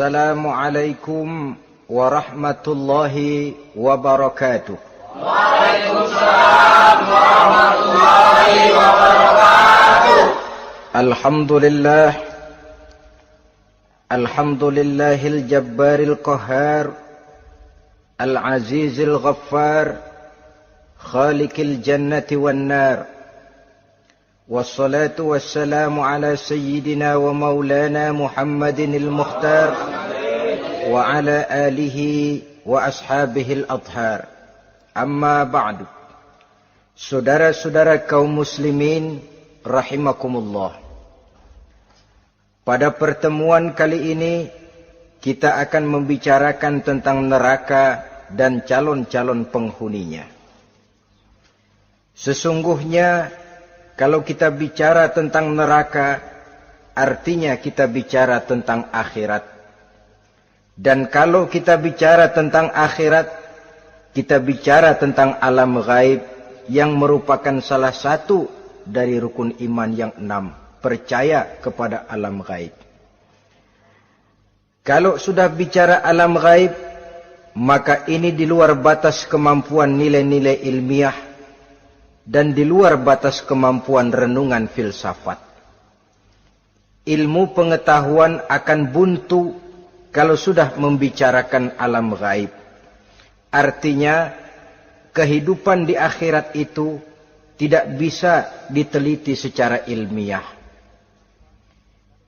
Assalamualaikum warahmatullahi wabarakatuh. Waalaikumsalam warahmatullahi wabarakatuh. Alhamdulillahil jabbaril qahhar, al-azizil ghaffar, khaliqil jannati wan nar. Wassalatu wassalamu ala sayyidina wa maulana Muhammadinil Mukhtar wa ala alihi wa ashabihil adhar. Amma ba'du. Saudara-saudara kaum muslimin rahimakumullah. Pada pertemuan kali ini kita akan membicarakan tentang neraka dan calon-calon penghuninya. Sesungguhnya kalau kita bicara tentang neraka, artinya kita bicara tentang akhirat. Dan kalau kita bicara tentang akhirat, kita bicara tentang alam gaib yang merupakan salah satu dari rukun iman yang 6, percaya kepada alam gaib. Kalau sudah bicara alam gaib, maka ini di luar batas kemampuan nilai-nilai ilmiah dan di luar batas kemampuan renungan filsafat. Ilmu pengetahuan akan buntu kalau sudah membicarakan alam gaib. Artinya, kehidupan di akhirat itu tidak bisa diteliti secara ilmiah.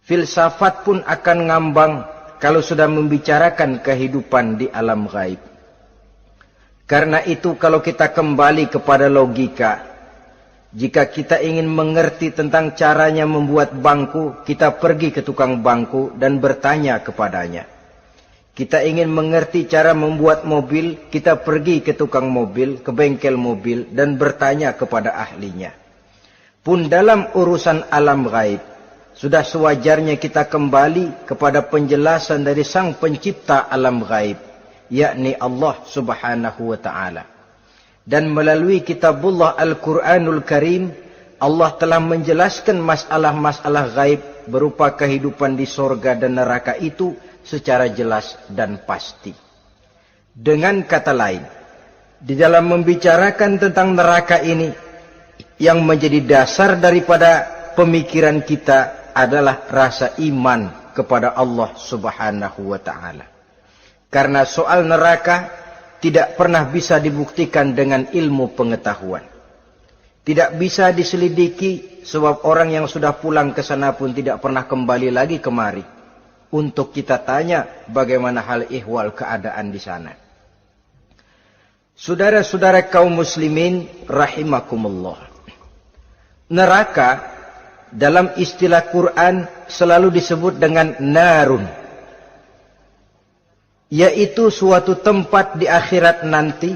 Filsafat pun akan ngambang kalau sudah membicarakan kehidupan di alam gaib. Karena itu kalau kita kembali kepada logika, jika kita ingin mengerti tentang caranya membuat bangku, kita pergi ke tukang bangku dan bertanya kepadanya. Kita ingin mengerti cara membuat mobil, kita pergi ke tukang mobil, ke bengkel mobil, dan bertanya kepada ahlinya. Pun dalam urusan alam gaib, sudah sewajarnya kita kembali kepada penjelasan dari sang pencipta alam gaib, yakni Allah subhanahu wa ta'ala. Dan melalui kitabullah Al-Quranul Karim, Allah telah menjelaskan masalah-masalah gaib berupa kehidupan di sorga dan neraka itu secara jelas dan pasti. Dengan kata lain, di dalam membicarakan tentang neraka ini, yang menjadi dasar daripada pemikiran kita adalah rasa iman kepada Allah subhanahu wa ta'ala. Karena soal neraka tidak pernah bisa dibuktikan dengan ilmu pengetahuan. Tidak bisa diselidiki sebab orang yang sudah pulang ke sana pun tidak pernah kembali lagi kemari untuk kita tanya bagaimana hal ihwal keadaan di sana. Saudara-saudara kaum muslimin rahimakumullah. Neraka dalam istilah Quran selalu disebut dengan narun, yaitu suatu tempat di akhirat nanti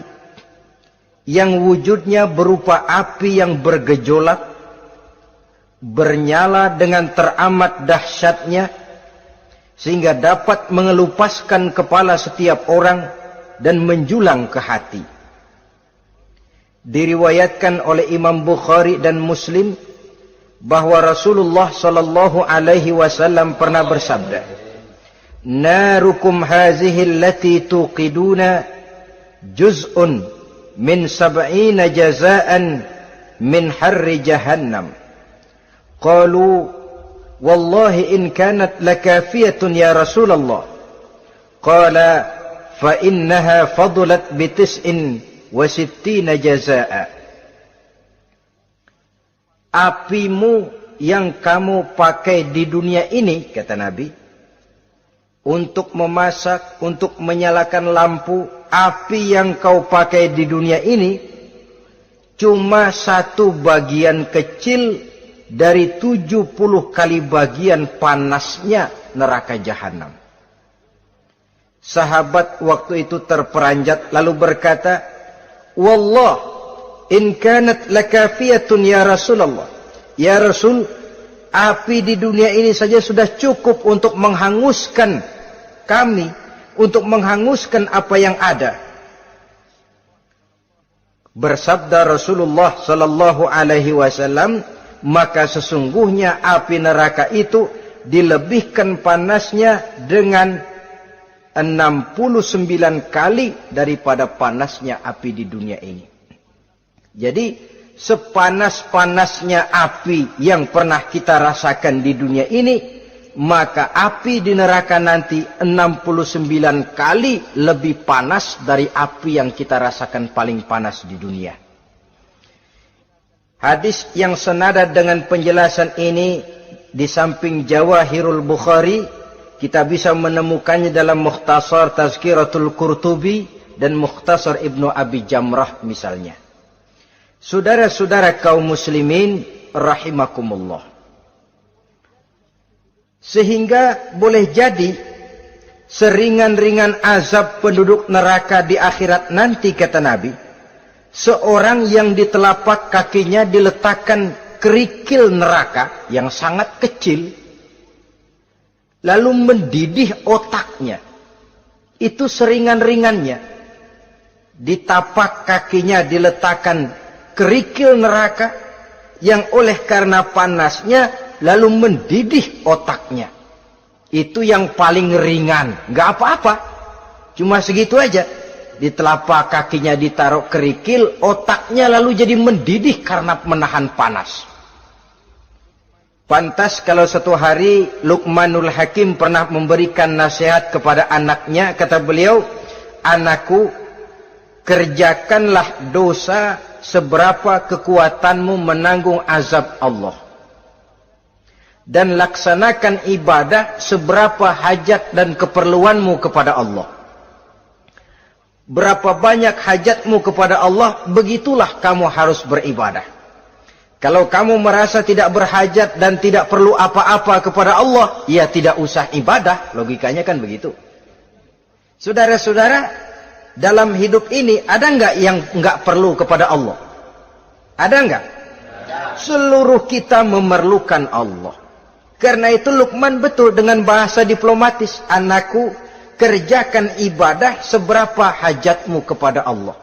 yang wujudnya berupa api yang bergejolak, bernyala dengan teramat dahsyatnya, sehingga dapat mengelupaskan kepala setiap orang dan menjulang ke hati. Diriwayatkan oleh Imam Bukhari dan Muslim bahwa Rasulullah sallallahu alaihi wasallam pernah bersabda, Narukum hazihi allati tuqiduna juz'un min sab'ina jazaan min harri jahannam. Qalu wallahi in kanat lakafiyatun ya Rasulullah. Qala fa innaha fadulat bi 69 jazaa. Apimu yang kamu pakai di dunia ini, kata Nabi, untuk memasak, untuk menyalakan lampu, api yang kau pakai di dunia ini cuma satu bagian kecil dari 70 kali bagian panasnya neraka jahanam. Sahabat waktu itu terperanjat lalu berkata, Wallah, in kanat lakafiyatun ya Rasulullah. Ya Rasul, api di dunia ini saja sudah cukup untuk menghanguskan kami, untuk menghanguskan apa yang ada. Bersabda Rasulullah sallallahu alaihi wasallam, maka sesungguhnya api neraka itu dilebihkan panasnya dengan 69 kali daripada panasnya api di dunia ini. Jadi sepanas-panasnya api yang pernah kita rasakan di dunia ini, maka api di neraka nanti 69 kali lebih panas dari api yang kita rasakan paling panas di dunia. Hadis yang senada dengan penjelasan ini di samping Jawahirul Bukhari, kita bisa menemukannya dalam Mukhtasar Tazkiratul Qurtubi dan Mukhtasar Ibnu Abi Jamrah misalnya. Saudara-saudara kaum muslimin rahimakumullah. Sehingga boleh jadi seringan-ringan azab penduduk neraka di akhirat nanti, kata Nabi, seorang yang di telapak kakinya diletakkan kerikil neraka yang sangat kecil, lalu mendidih otaknya. Itu seringan-ringannya. Di tapak kakinya diletakkan kerikil neraka yang oleh karena panasnya lalu mendidih otaknya. Itu yang paling ringan. Nggak apa-apa. Cuma segitu aja. Di telapak kakinya ditaruh kerikil, otaknya lalu jadi mendidih karena menahan panas. Pantas kalau satu hari Luqmanul Hakim pernah memberikan nasihat kepada anaknya, kata beliau, "Anakku, kerjakanlah dosa seberapa kekuatanmu menanggung azab Allah. Dan laksanakan ibadah seberapa hajat dan keperluanmu kepada Allah. Berapa banyak hajatmu kepada Allah, begitulah kamu harus beribadah. Kalau kamu merasa tidak berhajat dan tidak perlu apa-apa kepada Allah, ya tidak usah ibadah." Logikanya kan begitu. Saudara-saudara, dalam hidup ini ada nggak yang nggak perlu kepada Allah? Ada nggak? Seluruh kita memerlukan Allah. Karena itu Luqman betul dengan bahasa diplomatis, "Anakku, kerjakan ibadah seberapa hajatmu kepada Allah.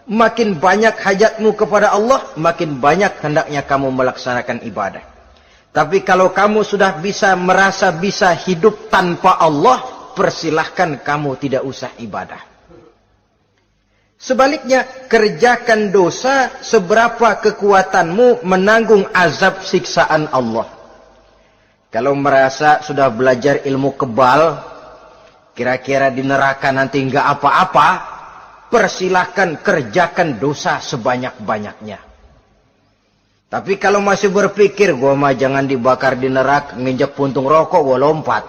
Makin banyak hajatmu kepada Allah, makin banyak hendaknya kamu melaksanakan ibadah. Tapi kalau kamu sudah merasa bisa hidup tanpa Allah, persilahkan kamu tidak usah ibadah." Sebaliknya, kerjakan dosa seberapa kekuatanmu menanggung azab siksaan Allah. Kalau merasa sudah belajar ilmu kebal, kira-kira di neraka nanti nggak apa-apa, persilahkan kerjakan dosa sebanyak-banyaknya. Tapi kalau masih berpikir, gua mah jangan dibakar di neraka, nginjak puntung rokok, gua lompat.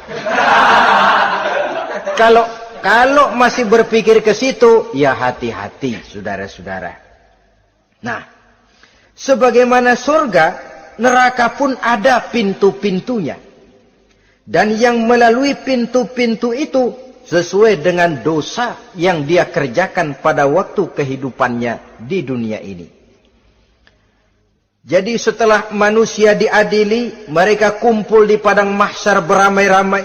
Kalau masih berpikir ke situ, ya hati-hati, saudara-saudara. Nah, sebagaimana surga, neraka pun ada pintu-pintunya. Dan yang melalui pintu-pintu itu sesuai dengan dosa yang dia kerjakan pada waktu kehidupannya di dunia ini. Jadi setelah manusia diadili, mereka kumpul di padang mahsyar beramai-ramai.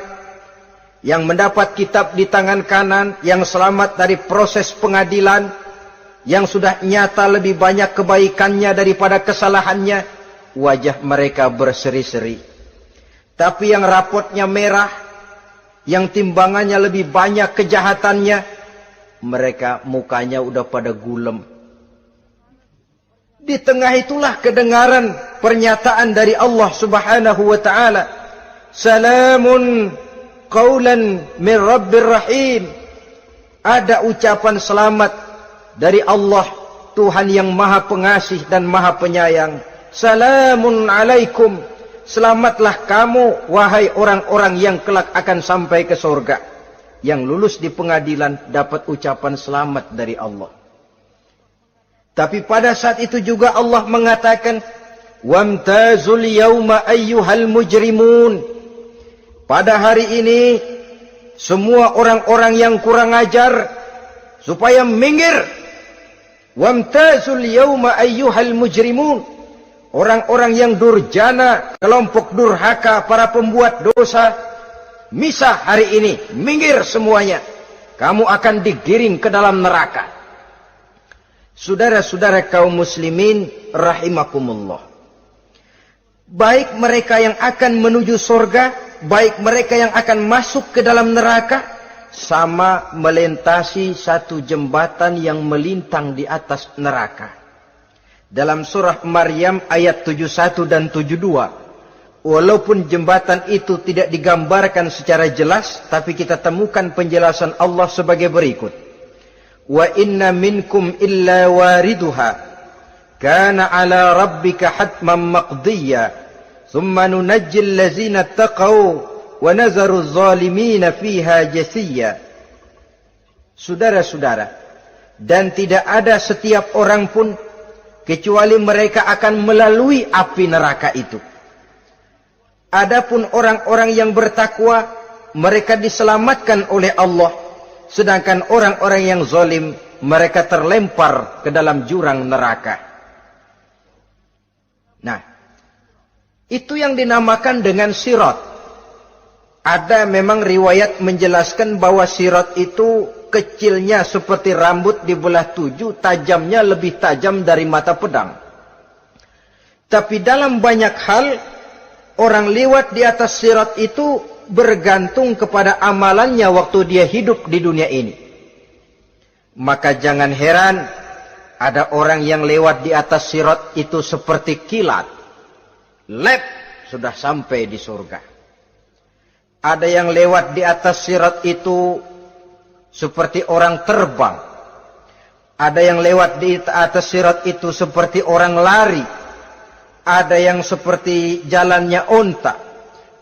Yang mendapat kitab di tangan kanan, yang selamat dari proses pengadilan, yang sudah nyata lebih banyak kebaikannya daripada kesalahannya, wajah mereka berseri-seri. Tapi yang rapotnya merah, yang timbangannya lebih banyak kejahatannya, mereka mukanya udah pada gulem. Di tengah itulah kedengaran pernyataan dari Allah Subhanahu wa ta'ala, "Salamun qaulan min Rabbir Rahim." Ada ucapan selamat dari Allah, Tuhan yang Maha Pengasih dan Maha Penyayang. "Salamun alaikum." Selamatlah kamu, wahai orang-orang yang kelak akan sampai ke surga. Yang lulus di pengadilan dapat ucapan selamat dari Allah. Tapi pada saat itu juga Allah mengatakan, "Wamtazul yawma ayyuhal mujrimun." Pada hari ini, semua orang-orang yang kurang ajar, supaya minggir. "Wamtazul yawma ayyuhal mujrimun." Orang-orang yang durjana, kelompok durhaka, para pembuat dosa, misah hari ini, minggir semuanya. Kamu akan digiring ke dalam neraka. Saudara-saudara kaum muslimin rahimakumullah. Baik mereka yang akan menuju surga, baik mereka yang akan masuk ke dalam neraka, sama melintasi satu jembatan yang melintang di atas neraka. Dalam surah Maryam ayat 71 dan 72. Walaupun jembatan itu tidak digambarkan secara jelas, tapi kita temukan penjelasan Allah sebagai berikut. Wa inna minkum illa wariduha kana ala rabbika hatman maqdiyya thumma nunajjil ladzina taqaw wa nazaru zalimina fiha jasiyya. Saudara-saudara, dan tidak ada setiap orang pun kecuali mereka akan melalui api neraka itu. Adapun orang-orang yang bertakwa, mereka diselamatkan oleh Allah, sedangkan orang-orang yang zalim, mereka terlempar ke dalam jurang neraka. Nah, itu yang dinamakan dengan sirat. Ada memang riwayat menjelaskan bahwa sirat itu kecilnya seperti rambut dibelah 7, tajamnya lebih tajam dari mata pedang. Tapi dalam banyak hal, orang lewat di atas sirat itu bergantung kepada amalannya waktu dia hidup di dunia ini. Maka jangan heran ada orang yang lewat di atas sirat itu seperti kilat. Lep, sudah sampai di surga. Ada yang lewat di atas sirat itu seperti orang terbang. Ada yang lewat di atas sirat itu seperti orang lari. Ada yang seperti jalannya onta.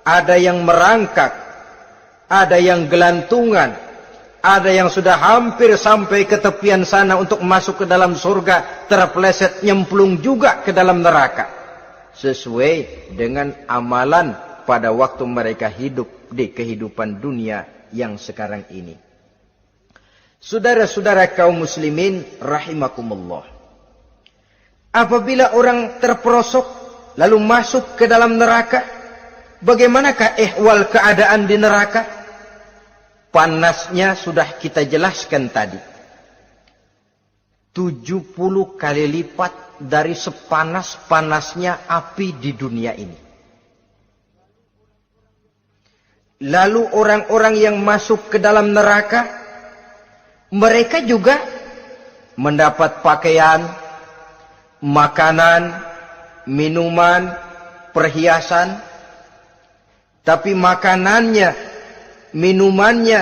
Ada yang merangkak. Ada yang gelantungan. Ada yang sudah hampir sampai ke tepian sana untuk masuk ke dalam surga, terpeleset nyemplung juga ke dalam neraka. Sesuai dengan amalan pada waktu mereka hidup di kehidupan dunia yang sekarang ini. Saudara-saudara kaum muslimin rahimakumullah. Apabila orang terperosok lalu masuk ke dalam neraka, bagaimanakah ihwal keadaan di neraka? Panasnya sudah kita jelaskan tadi. 70 kali lipat dari sepanas-panasnya api di dunia ini. Lalu orang-orang yang masuk ke dalam neraka, mereka juga mendapat pakaian, makanan, minuman, perhiasan. Tapi makanannya, minumannya,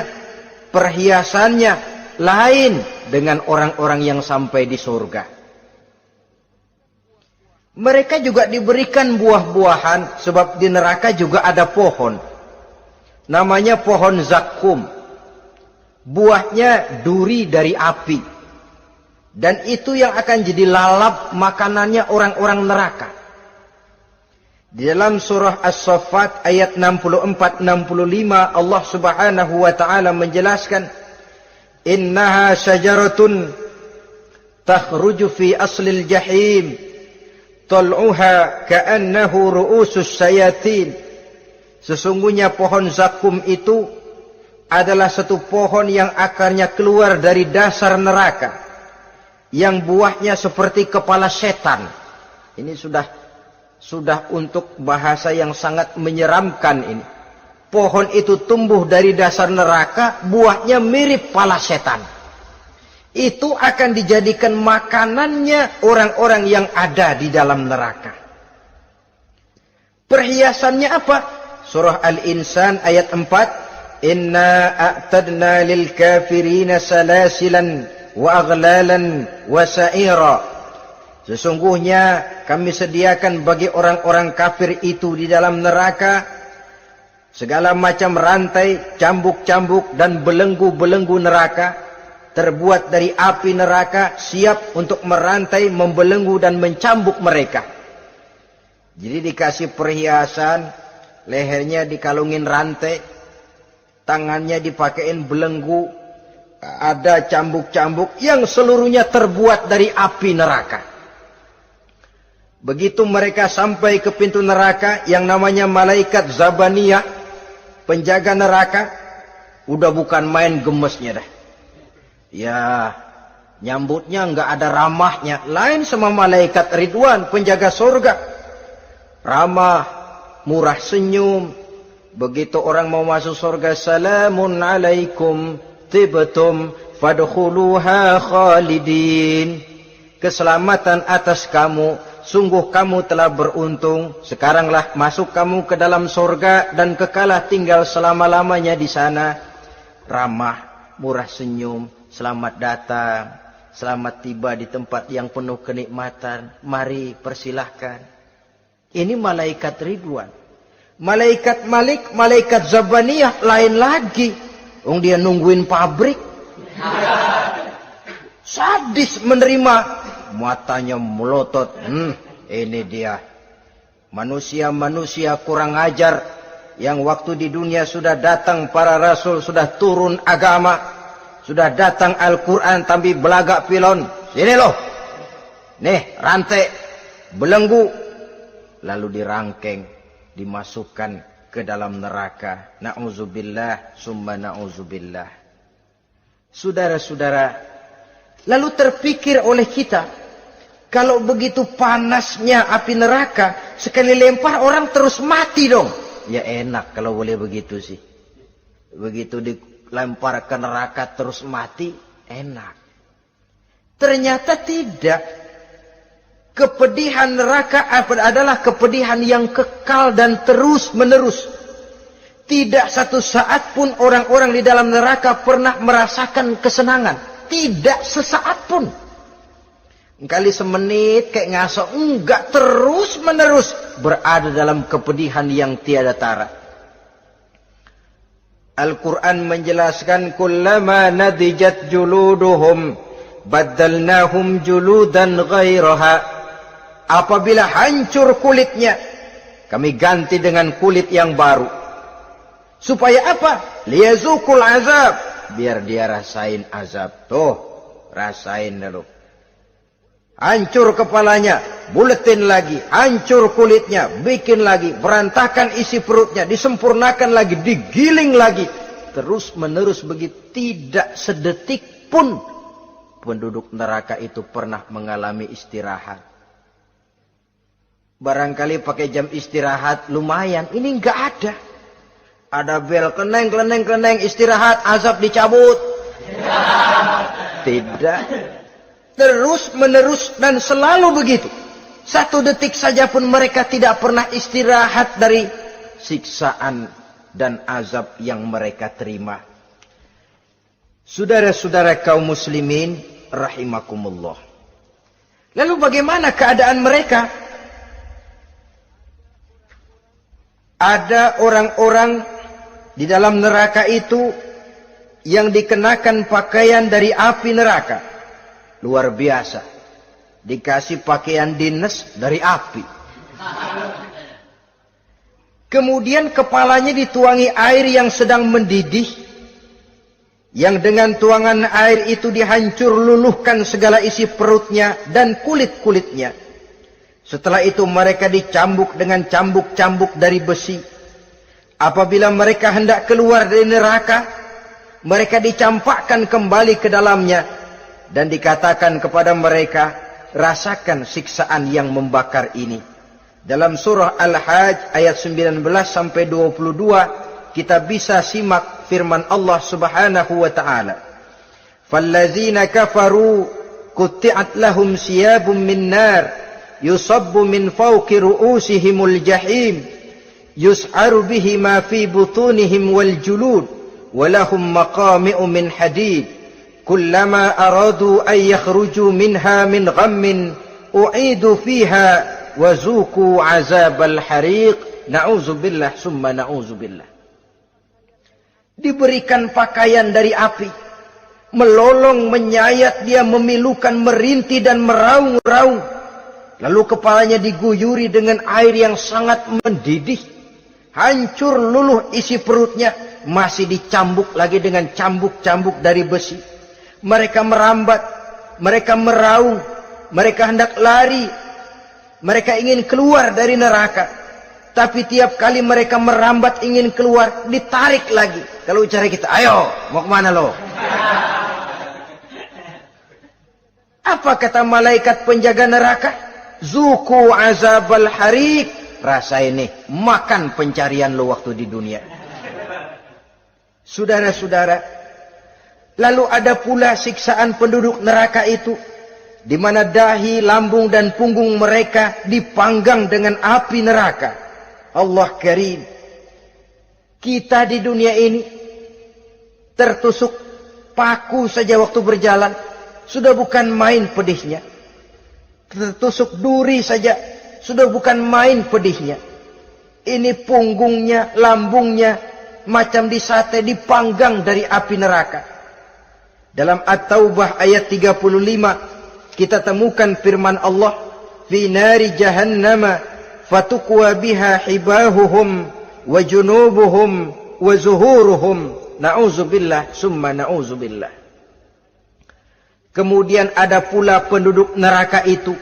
perhiasannya lain dengan orang-orang yang sampai di surga. Mereka juga diberikan buah-buahan, sebab di neraka juga ada pohon. Namanya pohon zakum. Buahnya duri dari api. Dan itu yang akan jadi lalap makanannya orang-orang neraka. Di dalam surah As-Saffat ayat 64-65 Allah subhanahu wa ta'ala menjelaskan, Innaha syajaratun takhruju fi aslil jahim tal'uha ka'annahu ru'usus sayatin. Sesungguhnya pohon zakum itu adalah satu pohon yang akarnya keluar dari dasar neraka, yang buahnya seperti kepala setan. Ini sudah untuk bahasa yang sangat menyeramkan ini. Pohon itu tumbuh dari dasar neraka, buahnya mirip kepala setan. Itu akan dijadikan makanannya orang-orang yang ada di dalam neraka. Perhiasannya apa? Surah Al-Insan ayat 4. Inna a'tadna lil kafirina salasilan wa aghlalan wa sa'ira. Sesungguhnya kami sediakan bagi orang-orang kafir itu di dalam neraka segala macam rantai, cambuk-cambuk dan belenggu-belenggu neraka, terbuat dari api neraka, siap untuk merantai, membelenggu dan mencambuk mereka. Jadi dikasih perhiasan, lehernya dikalungin rantai, tangannya dipakein belenggu, ada cambuk-cambuk yang seluruhnya terbuat dari api neraka. Begitu mereka sampai ke pintu neraka yang namanya malaikat Zabaniyah, penjaga neraka, udah bukan main gemesnya dah. Ya, nyambutnya nggak ada ramahnya. Lain sama malaikat Ridwan, penjaga surga. Ramah, murah senyum, Begitu orang mau masuk surga, salamun alaikum tibtum fadkhuluha khalidin. Keselamatan atas kamu, sungguh kamu telah beruntung. Sekaranglah masuk kamu ke dalam surga dan kekalah tinggal selama-lamanya di sana. Ramah, murah senyum, selamat datang, selamat tiba di tempat yang penuh kenikmatan. Mari persilahkan. Ini malaikat Ridwan. Malaikat Malik, malaikat Zabaniyah lain lagi. Dia nungguin pabrik. Sadis menerima, matanya melotot. Ini dia. Manusia-manusia kurang ajar yang waktu di dunia sudah datang para rasul, sudah turun agama, sudah datang Al-Quran, tapi belagak pilon. Sini loh. Nih, rantai, belenggu. Lalu dirangkeng, dimasukkan ke dalam neraka. Na'udzubillah, summa na'udzubillah. Saudara-saudara, lalu terpikir oleh kita, kalau begitu panasnya api neraka, sekali lempar orang terus mati dong. Ya enak kalau boleh begitu sih. Begitu dilempar ke neraka terus mati, enak. Ternyata tidak. Kepedihan neraka adalah kepedihan yang kekal dan terus menerus. Tidak satu saat pun orang-orang di dalam neraka pernah merasakan kesenangan. Tidak sesaat pun. Kali semenit kayak ngaso, enggak, terus menerus berada dalam kepedihan yang tiada tara. Al-Quran menjelaskan, kullama nadijat juluduhum baddalnahum juludan ghairaha. Apabila hancur kulitnya, kami ganti dengan kulit yang baru. Supaya apa? Liyazukul azab, biar dia rasain azab. Tuh, rasain dulu. Hancur kepalanya, buletin lagi, hancur kulitnya, bikin lagi, berantakan isi perutnya, disempurnakan lagi, digiling lagi. Terus menerus begitu, tidak sedetik pun penduduk neraka itu pernah mengalami istirahat. Barangkali pakai jam istirahat lumayan, ini enggak ada. Ada bel, kleneng, istirahat, azab dicabut. Tidak. Terus menerus dan selalu begitu. Satu detik saja pun mereka tidak pernah istirahat dari siksaan dan azab yang mereka terima. Saudara-saudara kaum muslimin rahimakumullah. Lalu bagaimana keadaan mereka? Ada orang-orang di dalam neraka itu yang dikenakan pakaian dari api neraka. Luar biasa. Dikasih pakaian dinas dari api. Kemudian kepalanya dituangi air yang sedang mendidih. Yang dengan tuangan air itu dihancur luluhkan segala isi perutnya dan kulit-kulitnya. Setelah itu mereka dicambuk dengan cambuk-cambuk dari besi. Apabila mereka hendak keluar dari neraka, mereka dicampakkan kembali ke dalamnya. Dan dikatakan kepada mereka, rasakan siksaan yang membakar ini. Dalam surah Al-Hajj ayat 19 sampai 22, kita bisa simak firman Allah Subhanahu wa taala. Fallazina kafaru qutti'at lahum siyabun min nar yusabbu min fawqi ru'usihimul jahim yus'aru bihi ma fi butunihim wal julud wa lahum maqami'u min hadid kullama aradu an yakhruju minha min ghammin u'idu fiha wa zuqu 'azabal hariq. Na'udzubillah summa na'udzubillah. Diberikan pakaian dari api, melolong, menyayat dia, memilukan, merintih dan meraung-raung. Lalu kepalanya diguyuri dengan air yang sangat mendidih. Hancur luluh isi perutnya. Masih dicambuk lagi dengan cambuk-cambuk dari besi. Mereka merambat. Mereka meraung. Mereka hendak lari. Mereka ingin keluar dari neraka. Tapi tiap kali mereka merambat ingin keluar, ditarik lagi. Kalau ucara kita, ayo, mau kemana lo? Apa kata malaikat penjaga neraka? Zuku azabal hariq, rasain nih, makan pencarian lo waktu di dunia. Saudara-saudara, lalu ada pula siksaan penduduk neraka itu, di mana dahi, lambung dan punggung mereka dipanggang dengan api neraka. Allah Karim. Kita di dunia ini tertusuk paku saja waktu berjalan, sudah bukan main pedihnya. Tertusuk duri saja, sudah bukan main pedihnya. Ini punggungnya, lambungnya, macam disate, dipanggang dari api neraka. Dalam At-Taubah ayat 35, kita temukan firman Allah, fi nari jahannama fatukwa biha hibahuhum wa junubuhum wa zuhuruhum. Na'udzubillah summa na'udzubillah. Kemudian ada pula penduduk neraka itu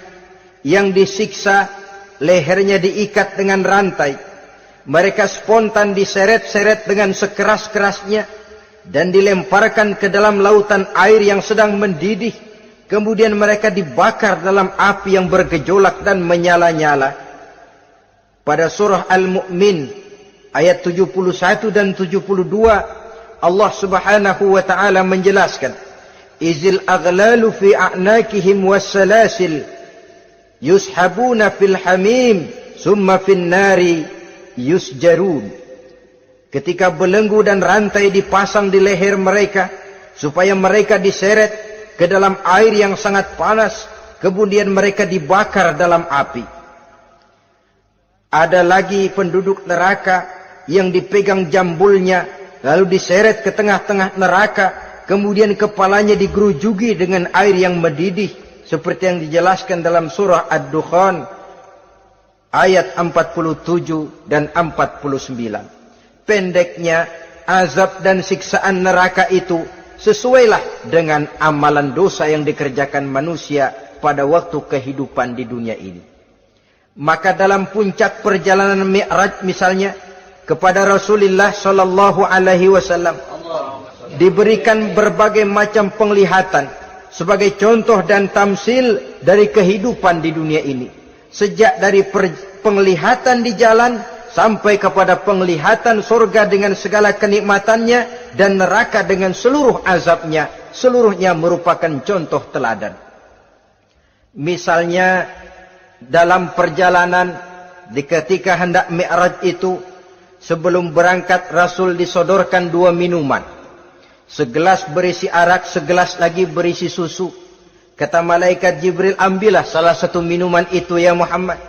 yang disiksa, lehernya diikat dengan rantai. Mereka spontan diseret-seret dengan sekeras-kerasnya dan dilemparkan ke dalam lautan air yang sedang mendidih. Kemudian mereka dibakar dalam api yang bergejolak dan menyala-nyala. Pada surah Al-Mu'min ayat 71 dan 72, Allah Subhanahu wa taala menjelaskan, izil aghlalu fi a'nakihim wassalasil yushabuna fil hamim summa fin nari yusjarun. Ketika belenggu dan rantai dipasang di leher mereka supaya mereka diseret ke dalam air yang sangat panas, kemudian mereka dibakar dalam api. Ada lagi penduduk neraka yang dipegang jambulnya lalu diseret ke tengah-tengah neraka, kemudian kepalanya digerujugi dengan air yang mendidih, seperti yang dijelaskan dalam surah Ad-Dukhan ayat 47 dan 49. Pendeknya, azab dan siksaan neraka itu sesuailah dengan amalan dosa yang dikerjakan manusia pada waktu kehidupan di dunia ini. Maka dalam puncak perjalanan Mi'raj misalnya, kepada Rasulullah sallallahu alaihi wasallam diberikan berbagai macam penglihatan sebagai contoh dan tamsil dari kehidupan di dunia ini. Sejak dari penglihatan di jalan sampai kepada penglihatan surga dengan segala kenikmatannya dan neraka dengan seluruh azabnya, seluruhnya merupakan contoh teladan. Misalnya dalam perjalanan ketika hendak Mi'raj itu, sebelum berangkat Rasul disodorkan 2 minuman. Segelas berisi arak, segelas lagi berisi susu. Kata malaikat Jibril, ambillah salah satu minuman itu ya Muhammad.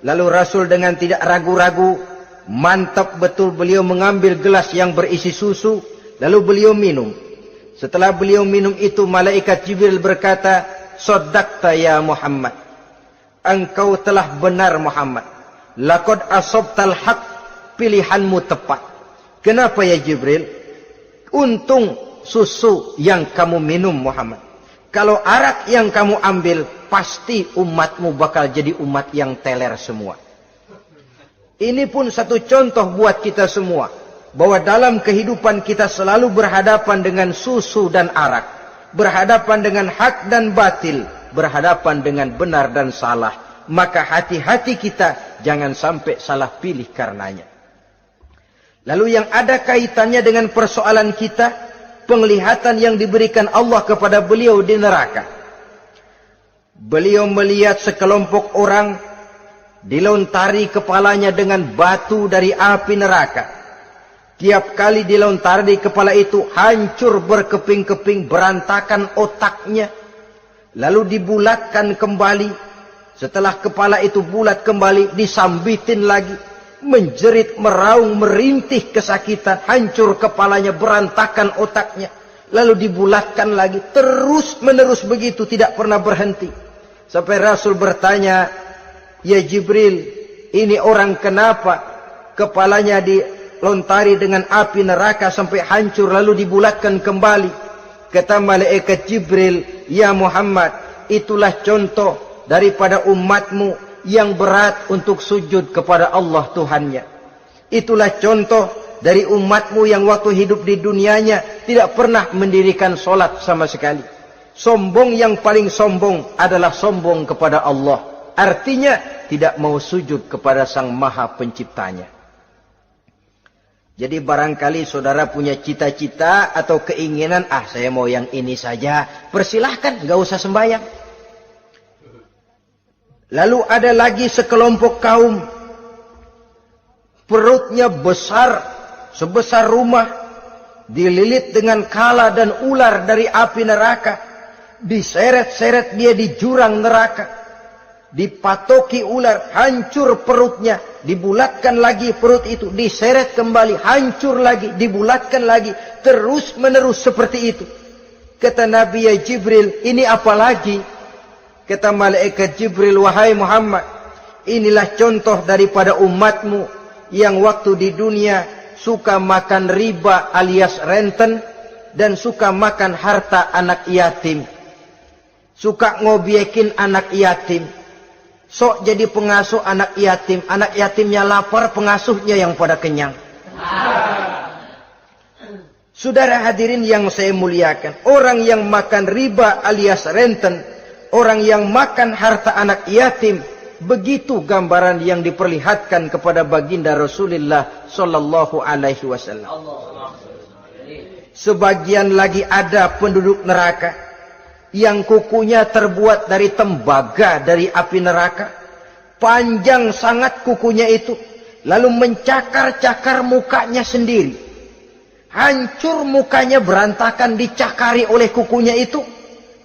Lalu Rasul dengan tidak ragu-ragu, mantap betul beliau mengambil gelas yang berisi susu, lalu beliau minum. Setelah beliau minum itu, malaikat Jibril berkata, "Shaddaqta ya Muhammad." Engkau telah benar Muhammad. Laqad asabtal haqq. Pilihanmu tepat. Kenapa ya Jibril? Untung susu yang kamu minum Muhammad. Kalau arak yang kamu ambil, pasti umatmu bakal jadi umat yang teler semua. Ini pun satu contoh buat kita semua, bahwa dalam kehidupan kita selalu berhadapan dengan susu dan arak, berhadapan dengan hak dan batil, berhadapan dengan benar dan salah. Maka hati-hati kita jangan sampai salah pilih karenanya. Lalu yang ada kaitannya dengan persoalan kita, penglihatan yang diberikan Allah kepada beliau di neraka. Beliau melihat sekelompok orang dilontari kepalanya dengan batu dari api neraka. Tiap kali dilontari kepala itu hancur berkeping-keping, berantakan otaknya. Lalu dibulatkan kembali. Setelah kepala itu bulat kembali, disambitin lagi. Menjerit, meraung, merintih kesakitan, hancur kepalanya, berantakan otaknya, lalu dibulatkan lagi, terus menerus begitu, tidak pernah berhenti. Sampai Rasul bertanya, ya Jibril, ini orang kenapa kepalanya dilontari dengan api neraka sampai hancur lalu dibulatkan kembali? Kata malaikat Jibril, ya Muhammad, itulah contoh daripada umatmu yang berat untuk sujud kepada Allah Tuhannya. Itulah contoh dari umatmu yang waktu hidup di dunianya tidak pernah mendirikan solat sama sekali. Sombong yang paling sombong adalah sombong kepada Allah. Artinya tidak mau sujud kepada Sang Maha Penciptanya. Jadi barangkali saudara punya cita-cita atau keinginan, saya mau yang ini saja, persilahkan, gak usah sembahyang. Lalu ada lagi sekelompok kaum, perutnya besar, sebesar rumah, dililit dengan kala dan ular dari api neraka, diseret-seret dia di jurang neraka, dipatoki ular, hancur perutnya, dibulatkan lagi perut itu, diseret kembali, hancur lagi, dibulatkan lagi, terus menerus seperti itu. Kata Nabi, ya Jibril, ini apa lagi? Kata malaikat Jibril, wahai Muhammad, inilah contoh daripada umatmu yang waktu di dunia suka makan riba alias renten dan suka makan harta anak yatim, suka ngobyekin anak yatim, sok jadi pengasuh anak yatimnya lapar, pengasuhnya yang pada kenyang. Saudara hadirin yang saya muliakan, orang yang makan riba alias renten, orang yang makan harta anak yatim, begitu gambaran yang diperlihatkan kepada baginda Rasulullah sallallahu alaihi wasallam. Sebagian lagi ada penduduk neraka yang kukunya terbuat dari tembaga dari api neraka, panjang sangat kukunya itu, lalu mencakar-cakar mukanya sendiri, hancur mukanya berantakan, dicakari oleh kukunya itu,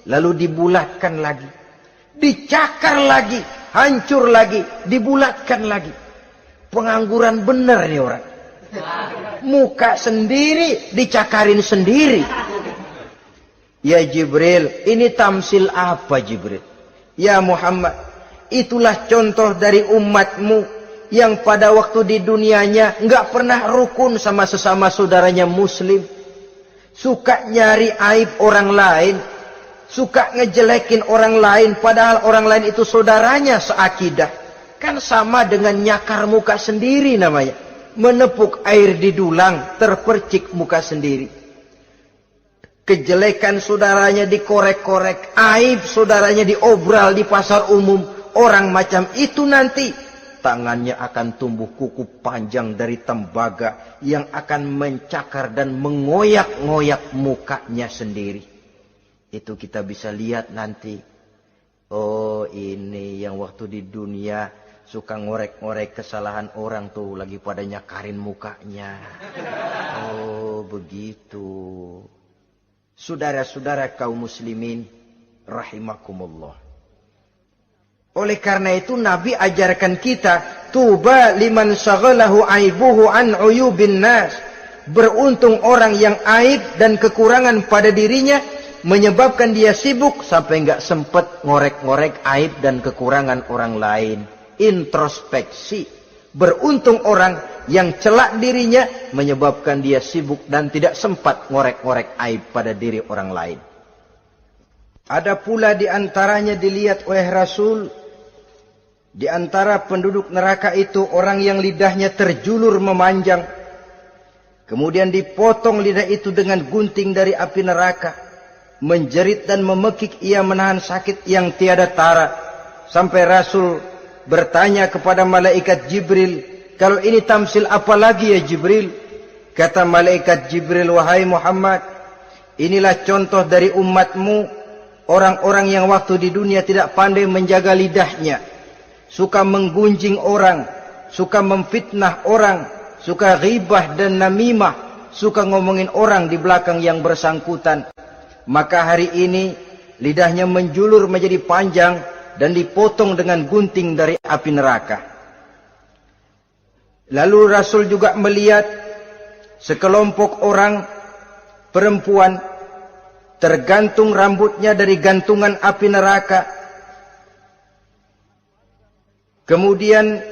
lalu dibulatkan lagi, dicakar lagi, hancur lagi, dibulatkan lagi. Pengangguran bener nih orang, muka sendiri dicakarin sendiri. Ya Jibril, ini tamsil apa Jibril? Ya Muhammad, itulah contoh dari umatmu yang pada waktu di dunianya enggak pernah rukun sama sesama saudaranya muslim, suka nyari aib orang lain, suka ngejelekin orang lain, padahal orang lain itu saudaranya seakidah. Kan sama dengan nyakar muka sendiri namanya, menepuk air di dulang, terpercik muka sendiri. Kejelekan saudaranya dikorek-korek, aib saudaranya diobral di pasar umum. Orang macam itu nanti tangannya akan tumbuh kuku panjang dari tembaga yang akan mencakar dan mengoyak-ngoyak mukanya sendiri. Itu kita bisa lihat nanti. Oh, ini yang waktu di dunia suka ngorek-ngorek kesalahan orang tuh lagi pada nyakarin mukanya. Oh, begitu. Saudara-saudara kaum muslimin rahimakumullah. Oleh karena itu Nabi ajarkan kita, tuba liman syaghalahu aibuhu an uyubin nas. Beruntung orang yang aib dan kekurangan pada dirinya menyebabkan dia sibuk sampai enggak sempat ngorek-ngorek aib dan kekurangan orang lain. Introspeksi. Beruntung orang yang celak dirinya menyebabkan dia sibuk dan tidak sempat ngorek-ngorek aib pada diri orang lain. Ada pula di antaranya dilihat oleh Rasul, di antara penduduk neraka itu orang yang lidahnya terjulur memanjang, kemudian dipotong lidah itu dengan gunting dari api neraka, menjerit dan memekik ia menahan sakit yang tiada tara, sampai Rasul bertanya kepada malaikat Jibril, kalau ini tamsil apa lagi ya Jibril? Kata malaikat Jibril, wahai Muhammad, inilah contoh dari umatmu, orang-orang yang waktu di dunia tidak pandai menjaga lidahnya, suka menggunjing orang, suka memfitnah orang, suka ghibah dan namimah, suka ngomongin orang di belakang yang bersangkutan. Maka hari ini lidahnya menjulur menjadi panjang dan dipotong dengan gunting dari api neraka. Lalu Rasul juga melihat sekelompok orang perempuan tergantung rambutnya dari gantungan api neraka, kemudian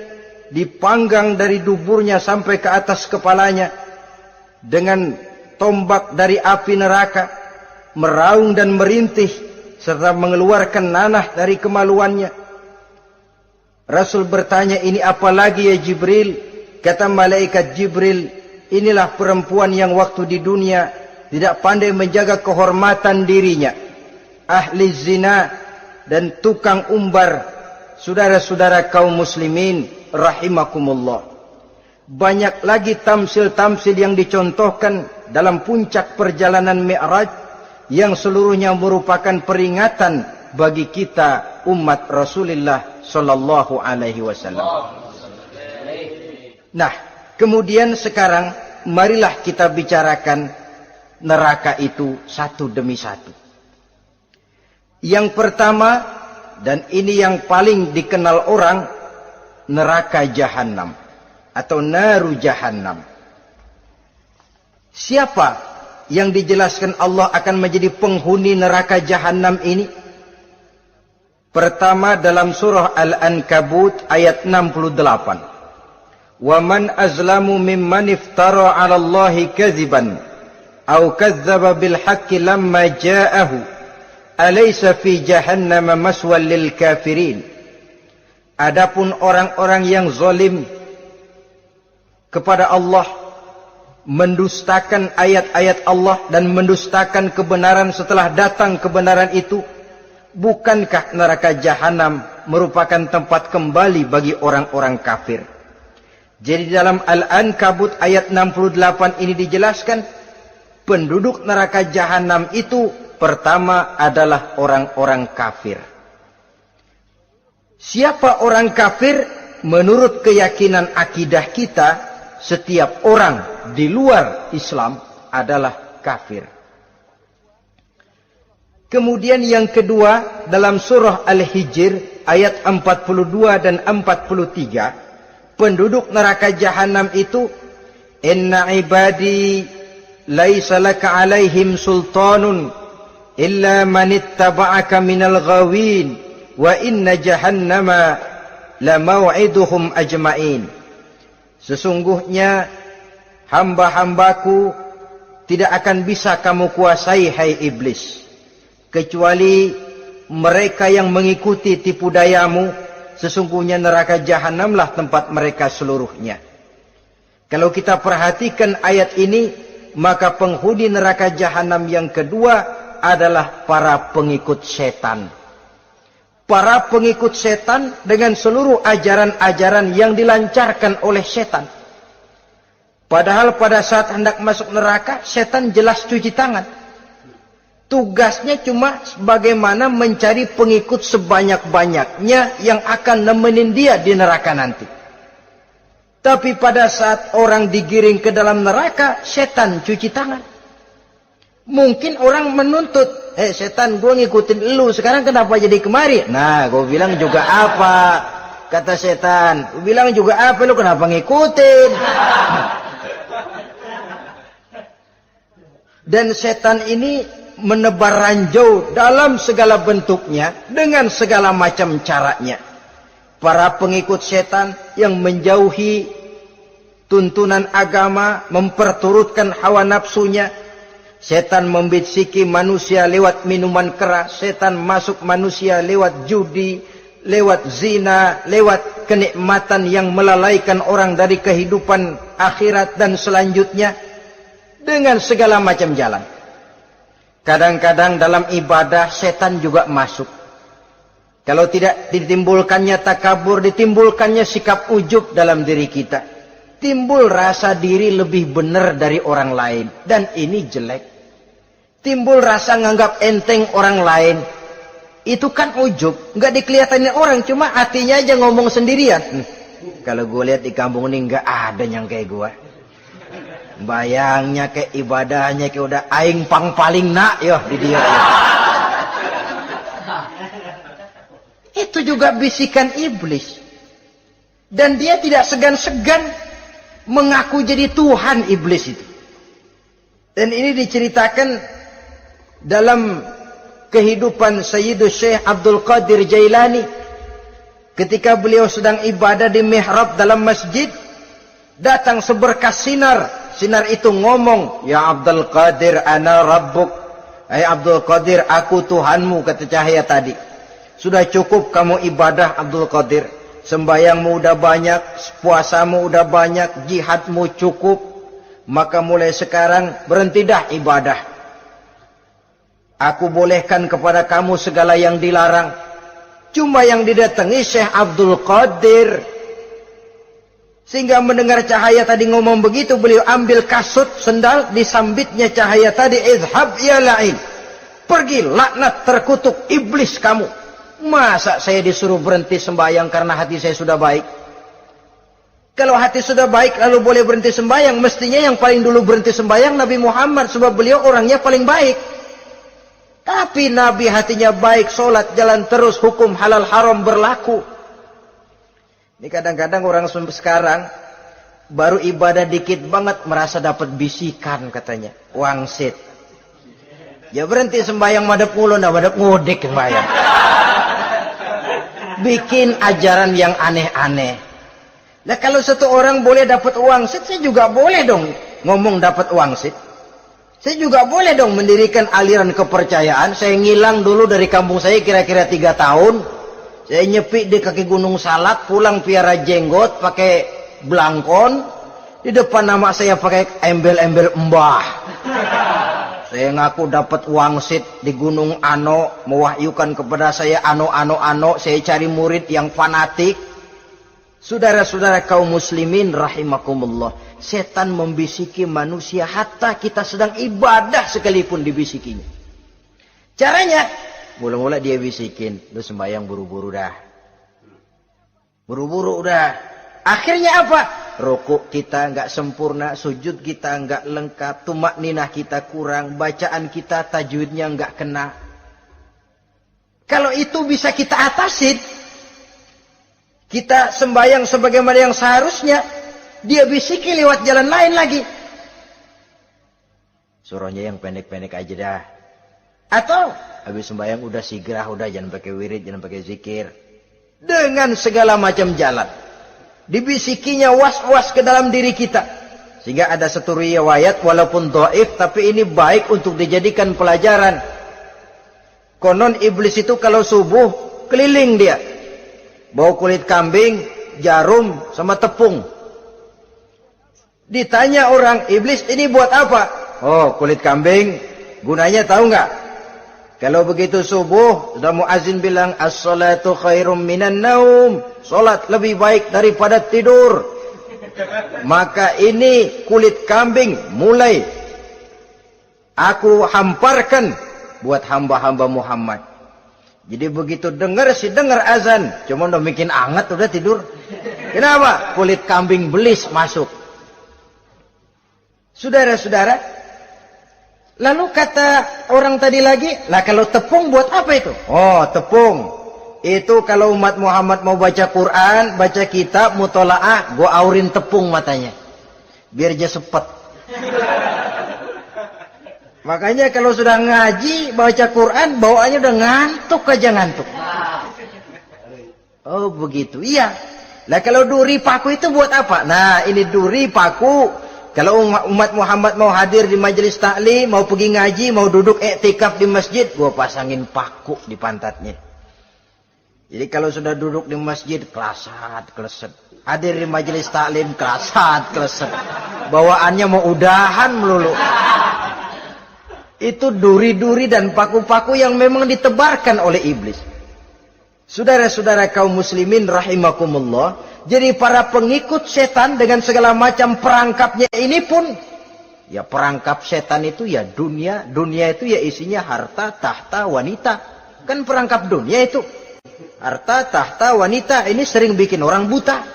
dipanggang dari duburnya sampai ke atas kepalanya dengan tombak dari api neraka, meraung dan merintih serta mengeluarkan nanah dari kemaluannya. Rasul bertanya, ini apa lagi ya Jibril? Kata malaikat Jibril, inilah perempuan yang waktu di dunia tidak pandai menjaga kehormatan dirinya, ahli zina dan tukang umbar, saudara-saudara kaum muslimin rahimakumullah, banyak lagi tamsil-tamsil yang dicontohkan dalam puncak perjalanan Mi'raj yang seluruhnya merupakan peringatan bagi kita umat Rasulullah sallallahu alaihi wasallam. Nah, kemudian sekarang marilah kita bicarakan neraka itu satu demi satu. Yang pertama, dan ini yang paling dikenal orang, neraka Jahannam atau naru Jahannam. Siapa yang dijelaskan Allah akan menjadi penghuni neraka Jahannam ini? Pertama dalam surah Al-Ankabut ayat 68. Wa man azlamu mimman iftara 'ala Allahi kadziban aw kadzdzaba bil haqqi lamma ja'ahu alaysa fi jahannam maswal lil kafirin. Adapun orang-orang yang zalim kepada Allah, mendustakan ayat-ayat Allah dan mendustakan kebenaran setelah datang kebenaran itu, bukankah neraka Jahannam merupakan tempat kembali bagi orang-orang kafir? Jadi dalam Al-Ankabut ayat 68 ini dijelaskan, penduduk neraka Jahannam itu pertama adalah orang-orang kafir. Siapa orang kafir? Menurut keyakinan akidah kita, setiap orang di luar Islam adalah kafir. Kemudian yang kedua dalam surah Al-Hijr ayat 42 dan 43, penduduk neraka Jahannam itu, inna ibadi laisa laka alaihim sultanun illa man ittaba'aka minal ghawin wa inna jahannama la maw'iduhum ajma'in. Sesungguhnya hamba-hambaku tidak akan bisa kamu kuasai, hai iblis, kecuali mereka yang mengikuti tipu dayamu. Sesungguhnya neraka Jahannamlah tempat mereka seluruhnya. Kalau kita perhatikan ayat ini, maka penghuni neraka Jahannam yang kedua adalah para pengikut setan. Para pengikut setan dengan seluruh ajaran-ajaran yang dilancarkan oleh setan. Padahal pada saat hendak masuk neraka, setan jelas cuci tangan. Tugasnya cuma bagaimana mencari pengikut sebanyak-banyaknya yang akan nemenin dia di neraka nanti. Tapi pada saat orang digiring ke dalam neraka, setan cuci tangan. Mungkin orang menuntut, setan, gue ngikutin lu, sekarang kenapa jadi kemari? Nah, gue bilang juga apa? Kata setan, gue bilang juga apa, lu kenapa ngikutin? Dan setan ini menebar ranjau dalam segala bentuknya, dengan segala macam caranya. Para pengikut setan yang menjauhi tuntunan agama, memperturutkan hawa nafsunya. Setan membisiki manusia lewat minuman keras, setan masuk manusia lewat judi, lewat zina, lewat kenikmatan yang melalaikan orang dari kehidupan akhirat dan selanjutnya, dengan segala macam jalan. Kadang-kadang dalam ibadah setan juga masuk. Kalau tidak ditimbulkannya takabur, ditimbulkannya sikap ujub dalam diri kita. Timbul rasa diri lebih benar dari orang lain. Dan ini jelek. Timbul rasa nganggap enteng orang lain. Itu kan ujub. Nggak dikelihatanin orang, cuma hatinya aja ngomong sendirian. Kalau gue lihat di kampung ini nggak ada yang kayak gue. Bayangnya kayak ibadahnya kayak udah aing pang paling nak yo di dia. Itu juga bisikan iblis. Dan dia tidak segan-segan mengaku jadi Tuhan iblis itu. Dan ini diceritakan dalam kehidupan Sayyidus Syekh Abdul Qadir Jailani. Ketika beliau sedang ibadah di mihrab dalam masjid, datang seberkas sinar. Sinar itu ngomong, ya Abdul Qadir ana rabbuk. Hai Abdul Qadir, aku Tuhanmu, kata cahaya tadi. Sudah cukup kamu ibadah Abdul Qadir. Sembayangmu udah banyak, puasamu udah banyak, jihadmu cukup. Maka mulai sekarang berhenti dah ibadah. Aku bolehkan kepada kamu segala yang dilarang. Cuma yang didatangi Syekh Abdul Qadir. Sehingga mendengar cahaya tadi ngomong begitu, beliau ambil kasut sendal, disambitnya cahaya tadi, izhab ya la'in. Pergi, laknat, terkutuk, iblis kamu. Masa saya disuruh berhenti sembahyang karena hati saya sudah baik? Kalau hati sudah baik lalu boleh berhenti sembahyang, mestinya yang paling dulu berhenti sembahyang Nabi Muhammad, sebab beliau orangnya paling baik. Tapi Nabi hatinya baik, sholat jalan terus, hukum halal haram berlaku. Ini kadang-kadang orang sekarang baru ibadah dikit banget merasa dapat bisikan katanya, wangsit. Ya berhenti sembahyang madep ngulon, madep ngodik sembahyang. Bikin ajaran yang aneh-aneh. Nah kalau satu orang boleh dapat wangsit, saya juga boleh dong ngomong dapat wangsit. Saya juga boleh dong mendirikan aliran kepercayaan. Saya ngilang dulu dari kampung saya kira-kira 3 tahun. Saya nyepi di kaki Gunung Salak, pulang piara jenggot, pakai belangkon. Di depan nama saya pakai embel-embel mbah. Saya ngaku dapat wangsit di Gunung Ano, mewahyukan kepada saya ano. Saya cari murid yang fanatik. Saudara-saudara kaum muslimin rahimakumullah. Setan membisiki manusia hatta kita sedang ibadah sekalipun dibisikinya. Caranya, mula-mula dia bisikin, lu sembahyang buru-buru dah. Buru-buru udah. Akhirnya apa? Rukuk kita enggak sempurna, sujud kita enggak lengkap, tumakninah kita kurang, bacaan kita tajwidnya enggak kena. Kalau itu bisa kita atasin, kita sembahyang sebagaimana yang seharusnya, dia bisiki lewat jalan lain lagi. Suruhnya yang pendek-pendek aja dah. Atau habis sembahyang udah sigrah, udah jangan pakai wirid, jangan pakai zikir. Dengan segala macam jalan. Dibisikinya was-was ke dalam diri kita. Sehingga ada satu riwayat walaupun dhaif tapi ini baik untuk dijadikan pelajaran. Konon iblis itu kalau subuh keliling dia. Bawa kulit kambing, jarum sama tepung. Ditanya orang, iblis ini buat apa? Oh, kulit kambing. Gunanya tahu nggak? Kalau begitu subuh, sudah muazin bilang, as-salatu khairum minan naum. Salat lebih baik daripada tidur. Maka ini kulit kambing mulai aku hamparkan buat hamba-hamba Muhammad. Jadi begitu dengar azan, cuma udah bikin anget udah tidur. Kenapa? Kulit kambing belis masuk. Saudara-saudara, lalu kata orang tadi lagi, lah kalau tepung buat apa itu? Oh, tepung. Itu kalau umat Muhammad mau baca Quran, baca kitab, mutolaah, gua aurin tepung matanya. Biar dia sepet. Makanya kalau sudah ngaji, baca Quran, bawaannya udah ngantuk aja ngantuk. Oh begitu, iya. Nah kalau duri paku itu buat apa? Nah ini duri paku. Kalau umat Muhammad mau hadir di majelis taklim, mau pergi ngaji, mau duduk iktikaf di masjid, gua pasangin paku di pantatnya. Jadi kalau sudah duduk di masjid, kelasat, kleset. Hadir di majelis taklim, kelasat, kleset. Bawaannya mau udahan melulu. Itu duri-duri dan paku-paku yang memang ditebarkan oleh iblis. Saudara-saudara kaum muslimin rahimakumullah. Jadi para pengikut setan dengan segala macam perangkapnya ini pun, ya perangkap setan itu ya dunia. Dunia itu ya isinya harta, tahta, wanita. Kan perangkap dunia itu. Harta, tahta, wanita. Ini sering bikin orang buta.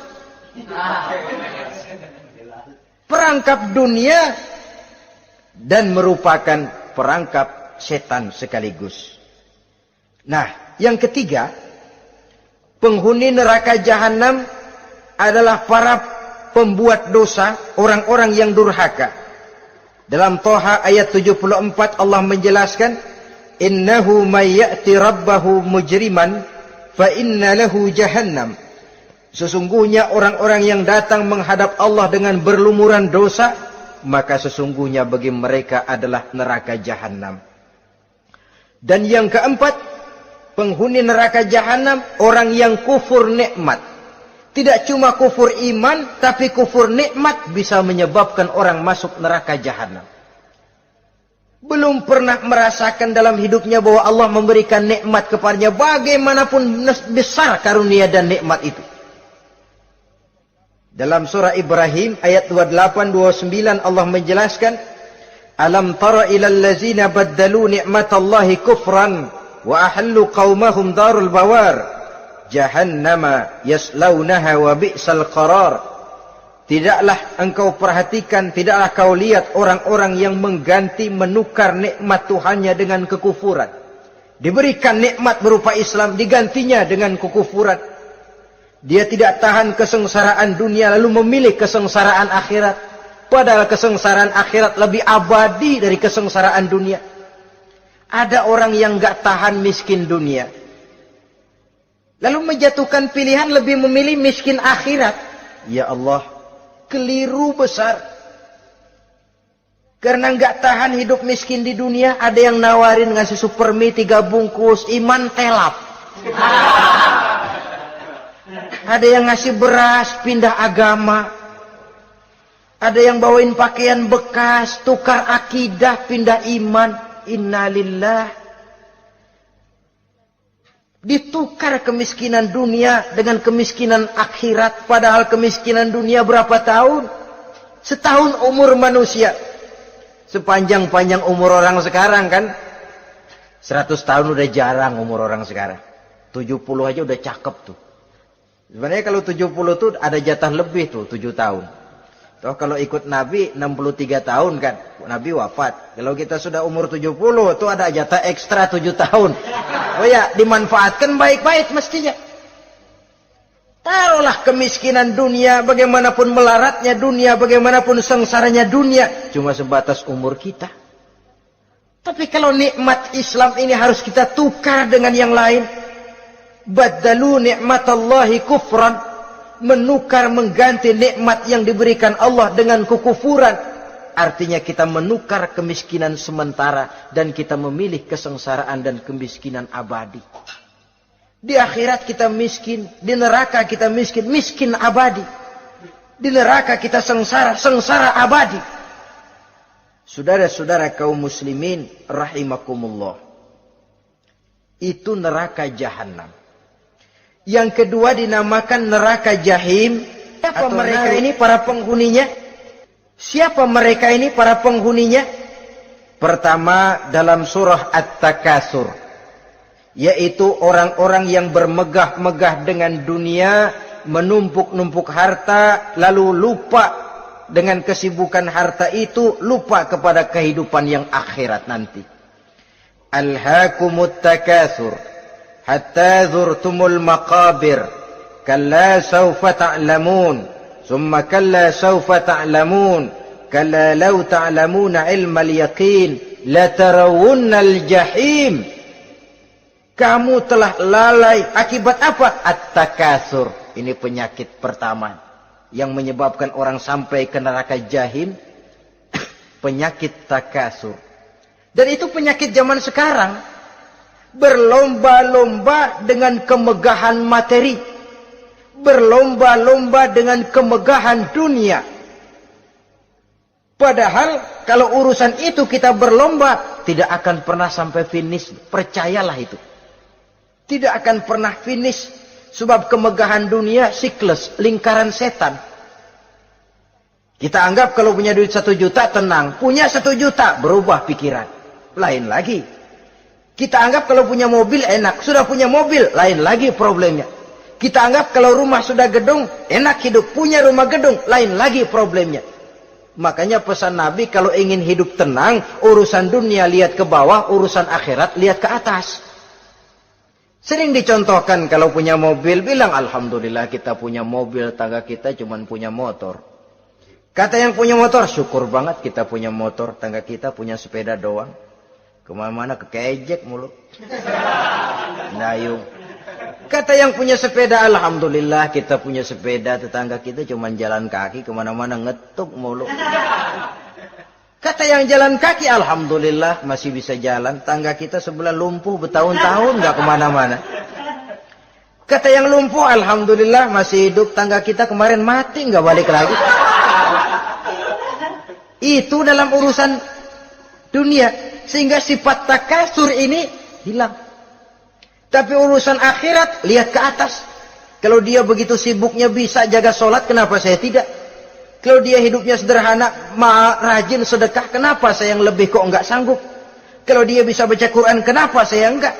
Perangkap dunia dan merupakan perangkap setan sekaligus. Nah, yang ketiga, penghuni neraka jahanam adalah para pembuat dosa, orang-orang yang durhaka. Dalam Toha ayat 74 Allah menjelaskan, innahu may ya'ti rabbahu mujriman fa inna lahu jahannam. Sesungguhnya orang-orang yang datang menghadap Allah dengan berlumuran dosa, maka sesungguhnya bagi mereka adalah neraka jahanam. Dan yang keempat, penghuni neraka jahanam orang yang kufur nikmat. Tidak cuma kufur iman, tapi kufur nikmat bisa menyebabkan orang masuk neraka jahanam. belum pernah merasakan dalam hidupnya bahwa Allah memberikan nikmat kepadanya, bagaimanapun besar karunia dan nikmat itu. Dalam surah Ibrahim ayat 28-29 Allah menjelaskan, alam tara ilal ladzina baddalu ni'matallahi kufran wa ahallu qaumahum darul bawar jahannama yaslaunaha wa bi'sal qarar. Tidaklah engkau perhatikan, tidaklah kau lihat orang-orang yang mengganti, menukar nikmat Tuhannya dengan kekufuran. Diberikan nikmat berupa Islam, digantinya dengan kekufuran. Dia tidak tahan kesengsaraan dunia lalu memilih kesengsaraan akhirat. Padahal kesengsaraan akhirat lebih abadi dari kesengsaraan dunia. Ada orang yang gak tahan miskin dunia, lalu menjatuhkan pilihan lebih memilih miskin akhirat. Ya Allah, keliru besar. Karena gak tahan hidup miskin di dunia, ada yang nawarin ngasih supermi 3 bungkus, iman telap. Ada yang ngasih beras, pindah agama. Ada yang bawain pakaian bekas, tukar akidah, pindah iman. Innalillah. Ditukar kemiskinan dunia dengan kemiskinan akhirat. Padahal kemiskinan dunia berapa tahun? Setahun umur manusia. Sepanjang-panjang umur orang sekarang kan. 100 tahun udah jarang umur orang sekarang. 70 aja udah cakep tuh. Sebenarnya kalau 70 tuh ada jatah lebih tuh, 7 tahun. Toh kalau ikut Nabi 63 tahun kan, Nabi wafat. Kalau kita sudah umur 70 tuh ada jatah ekstra 7 tahun. Oh ya, dimanfaatkan baik-baik mestinya. Taruhlah kemiskinan dunia, bagaimanapun melaratnya dunia, bagaimanapun sengsaranya dunia, cuma sebatas umur kita. Tapi kalau nikmat Islam ini harus kita tukar dengan yang lain. Baddalu ni'matallahi kufran, menukar, mengganti nikmat yang diberikan Allah dengan kekufuran. Artinya kita menukar kemiskinan sementara dan kita memilih kesengsaraan dan kemiskinan abadi. Di akhirat kita miskin, di neraka kita miskin, miskin abadi. Di neraka kita sengsara, sengsara abadi. Saudara-saudara kaum muslimin rahimakumullah, itu neraka jahanam. Yang kedua dinamakan neraka jahim. Siapa mereka ini para penghuninya? Siapa mereka ini para penghuninya? Pertama dalam surah At-Takasur, yaitu orang-orang yang bermegah-megah dengan dunia, menumpuk-numpuk harta, lalu lupa dengan kesibukan harta itu, lupa kepada kehidupan yang akhirat nanti. Alhaakumut takasur hatta zurtumul maqabir kalla sawfa ta'lamun thumma kalla sawfa ta'lamun kalla law ta'lamuna ilmal yaqin la tarawunnal jahim. Kamu telah lalai akibat apa? At-takasur. Ini penyakit pertama yang menyebabkan orang sampai ke neraka jahim. Penyakit takasur. Dan itu penyakit zaman sekarang. Berlomba-lomba dengan kemegahan materi. Berlomba-lomba dengan kemegahan dunia. Padahal kalau urusan itu kita berlomba, tidak akan pernah sampai finish. Percayalah itu. Tidak akan pernah finish. Sebab kemegahan dunia siklus, lingkaran setan. Kita anggap kalau punya duit 1 juta tenang. Punya 1 juta berubah pikiran. Lain lagi. Kita anggap kalau punya mobil enak. Sudah punya mobil, lain lagi problemnya. Kita anggap kalau rumah sudah gedung, enak hidup. Punya rumah gedung, lain lagi problemnya. Makanya pesan Nabi, kalau ingin hidup tenang, urusan dunia lihat ke bawah, urusan akhirat lihat ke atas. Sering dicontohkan kalau punya mobil, bilang alhamdulillah kita punya mobil, tangga kita cuma punya motor. Kata yang punya motor, syukur banget kita punya motor, tangga kita punya sepeda doang. Kemana-mana kekejek mulu. Dayung. Kata yang punya sepeda, alhamdulillah kita punya sepeda, tetangga kita cuma jalan kaki, kemana-mana ngetuk mulu. Kata yang jalan kaki, alhamdulillah masih bisa jalan, tangga kita sebelah lumpuh bertahun-tahun nggak kemana-mana. Kata yang lumpuh, alhamdulillah masih hidup, tangga kita kemarin mati nggak balik lagi. Itu dalam urusan dunia. sehingga sifat takasur ini hilang. Tapi urusan akhirat, lihat ke atas. Kalau dia begitu sibuknya bisa jaga sholat, kenapa saya tidak? Kalau dia hidupnya sederhana, rajin sedekah, kenapa saya yang lebih kok enggak sanggup? Kalau dia bisa baca Quran, kenapa saya enggak?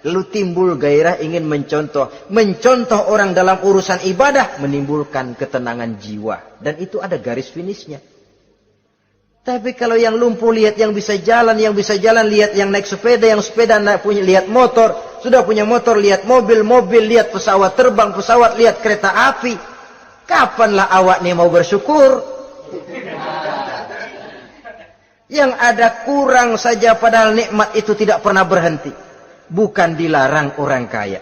Lalu timbul gairah ingin mencontoh. Mencontoh orang dalam urusan ibadah, menimbulkan ketenangan jiwa. Dan itu ada garis finishnya. Tapi kalau yang lumpuh lihat yang bisa jalan lihat yang naik sepeda, yang sepeda punya lihat motor, sudah punya motor lihat mobil, lihat pesawat terbang, lihat kereta api. Kapanlah awak nih mau bersyukur? Yang ada kurang saja padahal nikmat itu tidak pernah berhenti. Bukan dilarang orang kaya,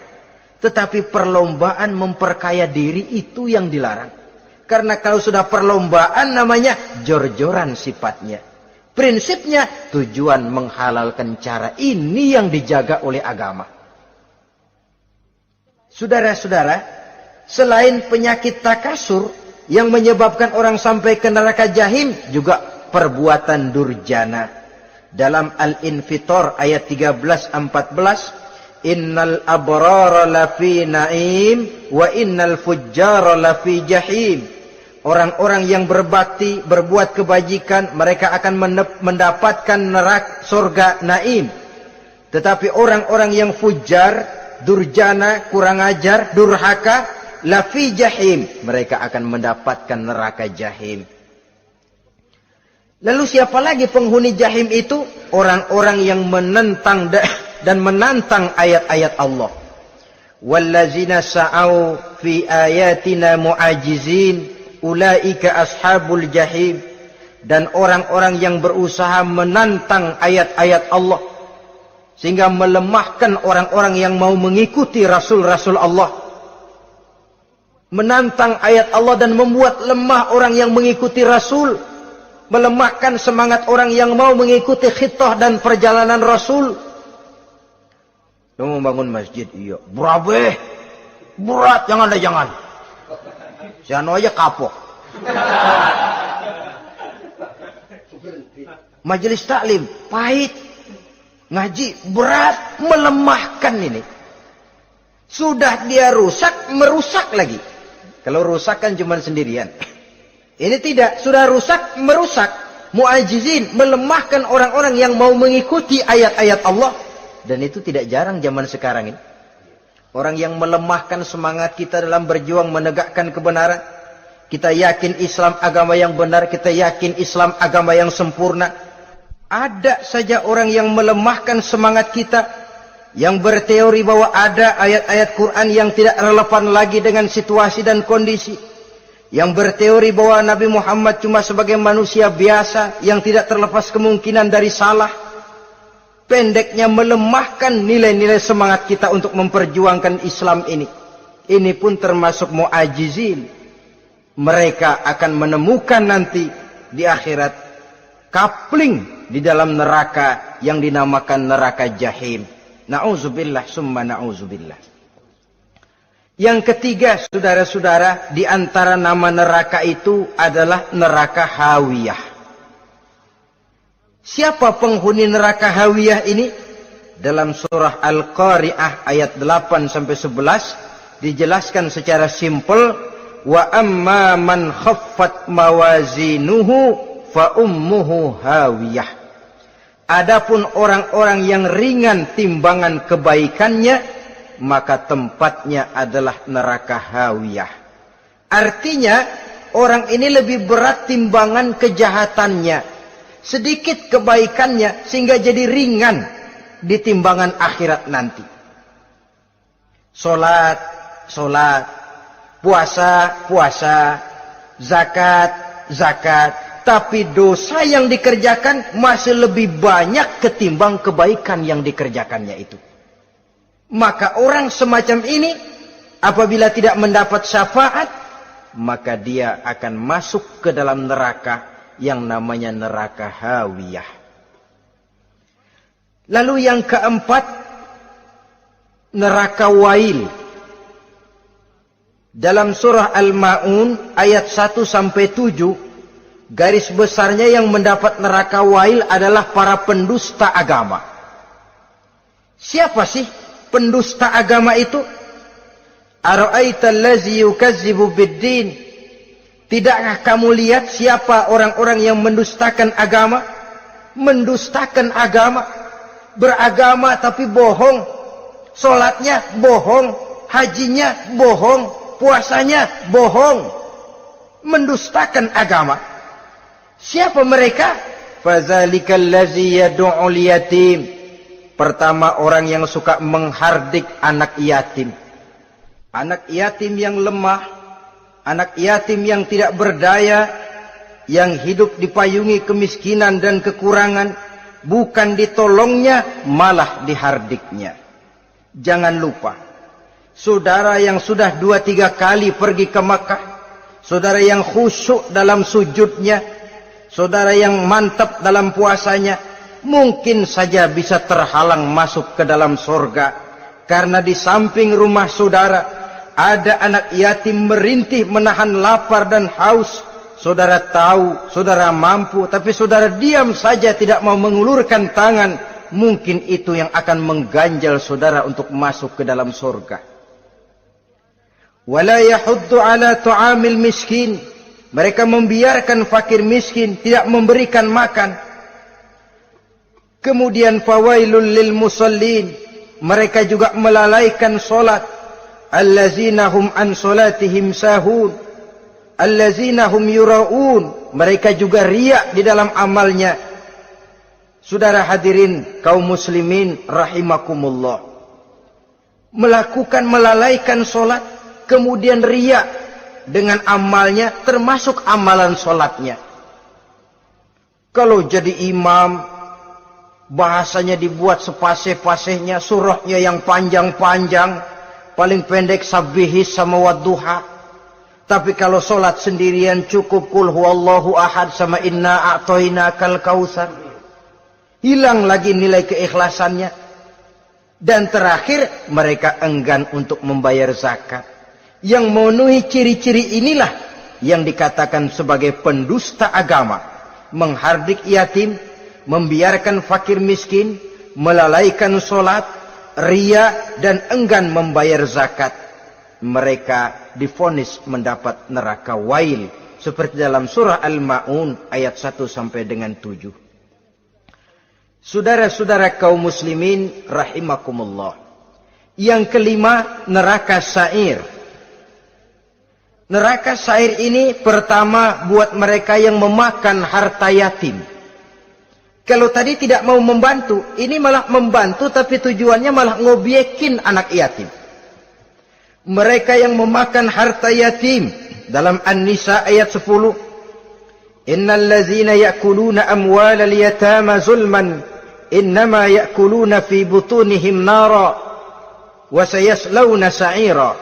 tetapi perlombaan memperkaya diri itu yang dilarang. Karena kalau sudah perlombaan namanya jor-joran sifatnya. Prinsipnya tujuan menghalalkan cara ini yang dijaga oleh agama. Saudara-saudara, selain penyakit takasur yang menyebabkan orang sampai ke neraka jahim, juga perbuatan durjana. Dalam Al-Infitor ayat 13-14, Innal abrara lafi na'im wa innal fujjara lafi jahim. Orang-orang yang berbakti, berbuat kebajikan, mereka akan mendapatkan neraka surga naim. Tetapi orang-orang yang fujar, durjana, kurang ajar, durhaka, lafi jahim, mereka akan mendapatkan neraka jahim. Lalu siapa lagi penghuni jahim itu? Orang-orang yang menentang dan menantang ayat-ayat Allah. Wallazina sa'au fi ayatina mu'ajizin ulaika ashabul jahim. Dan orang-orang yang berusaha menantang ayat-ayat Allah sehingga melemahkan orang-orang yang mau mengikuti rasul-rasul Allah. Menantang ayat Allah dan membuat lemah orang yang mengikuti rasul, melemahkan semangat orang yang mau mengikuti khitah dan perjalanan rasul. Lu mau bangun masjid, iya. Berabe, berat, jangan. Si anu aja kapok. Majelis taklim, pahit. Ngaji, berat, melemahkan ini. Sudah dia rusak, merusak lagi. Kalau rusak kan cuma sendirian. Ini tidak, sudah rusak, merusak. Mu'ajizin, melemahkan orang-orang yang mau mengikuti ayat-ayat Allah. Dan itu tidak jarang zaman sekarang ini. Orang yang melemahkan semangat kita dalam berjuang menegakkan kebenaran. Kita yakin Islam agama yang benar. Kita yakin Islam agama yang sempurna. Ada saja orang yang melemahkan semangat kita. Yang berteori bahwa ada ayat-ayat Quran yang tidak relevan lagi dengan situasi dan kondisi. Yang berteori bahwa Nabi Muhammad cuma sebagai manusia biasa yang tidak terlepas kemungkinan dari salah. Pendeknya melemahkan nilai-nilai semangat kita untuk memperjuangkan Islam ini. Ini pun termasuk mu'ajizin. Mereka akan menemukan nanti di akhirat kapling di dalam neraka yang dinamakan neraka jahim. Na'udzubillah summa na'udzubillah. Yang ketiga, saudara-saudara, di antara nama neraka itu adalah neraka hawiyah. Siapa penghuni neraka hawiyah ini? Dalam surah Al-Qari'ah ayat 8-11 dijelaskan secara simpel, wa amma man khaffat mawazinuhu fa ummuhu hawiyah. Adapun orang-orang yang ringan timbangan kebaikannya, maka tempatnya adalah neraka hawiyah. Artinya orang ini lebih berat timbangan kejahatannya, sedikit kebaikannya sehingga jadi ringan di timbangan akhirat nanti. Salat, puasa, zakat, tapi dosa yang dikerjakan masih lebih banyak ketimbang kebaikan yang dikerjakannya itu. Maka orang semacam ini apabila tidak mendapat syafaat, maka dia akan masuk ke dalam neraka yang namanya neraka hawiyah. Lalu yang keempat, neraka wail. Dalam surah Al-Ma'un ayat 1-7 garis besarnya yang mendapat neraka wail adalah para pendusta agama. Siapa sih pendusta agama itu? Ara'aita allazi yukazzibu bid-din? Tidakkah kamu lihat siapa orang-orang yang mendustakan agama? Mendustakan agama, beragama tapi bohong, salatnya bohong, hajinya bohong, puasanya bohong, mendustakan agama. Siapa mereka? Fadzalikal ladzi yad'ul yatim. Pertama, orang yang suka menghardik anak yatim. Anak yatim yang lemah, anak yatim yang tidak berdaya, yang hidup dipayungi kemiskinan dan kekurangan, bukan ditolongnya, malah dihardiknya. Jangan lupa, saudara yang sudah 2-3 kali pergi ke Makkah, saudara yang khusyuk dalam sujudnya, saudara yang mantap dalam puasanya, mungkin saja bisa terhalang masuk ke dalam surga. Karena di samping rumah saudara ada anak yatim merintih menahan lapar dan haus. Saudara tahu, saudara mampu, tapi saudara diam saja, tidak mau mengulurkan tangan. Mungkin itu yang akan mengganjal saudara untuk masuk ke dalam surga. Wala yahuddu ala tu'amil miskin. Mereka membiarkan fakir miskin, tidak memberikan makan. Kemudian fawailul lil musallin. Mereka juga melalaikan solat. Allazina hum an solatihim sahun. Allazina hum yura'un. Mereka juga riak di dalam amalnya. Saudara hadirin kaum muslimin rahimakumullah. Melalaikan solat, kemudian riak dengan amalnya, termasuk amalan solatnya. Kalau jadi imam, bahasanya dibuat sepasih-pasihnya, surahnya yang panjang-panjang, paling pendek sabbihis sama wadduha. Tapi kalau solat sendirian cukup qul huwallahu ahad sama inna a'tainakal kautsar. Hilang lagi nilai keikhlasannya. Dan terakhir, mereka enggan untuk membayar zakat. Yang memenuhi ciri-ciri inilah yang dikatakan sebagai pendusta agama. Menghardik yatim, membiarkan fakir miskin, melalaikan solat, ria, dan enggan membayar zakat. Mereka divonis mendapat neraka wail. Seperti dalam surah Al-Ma'un ayat 1 sampai dengan 7. Saudara-saudara kaum muslimin rahimakumullah. Yang kelima, neraka sa'ir. Neraka sa'ir ini pertama buat mereka yang memakan harta yatim. Kalau tadi tidak mau membantu, ini malah membantu tapi tujuannya malah ngobyekin anak yatim. Mereka yang memakan harta yatim dalam An-Nisa ayat 10. Innal ladzina ya'kuluna amwalal yatama zulman innama ya'kuluna fi butunihim nara wa sayaslawna sa'ira.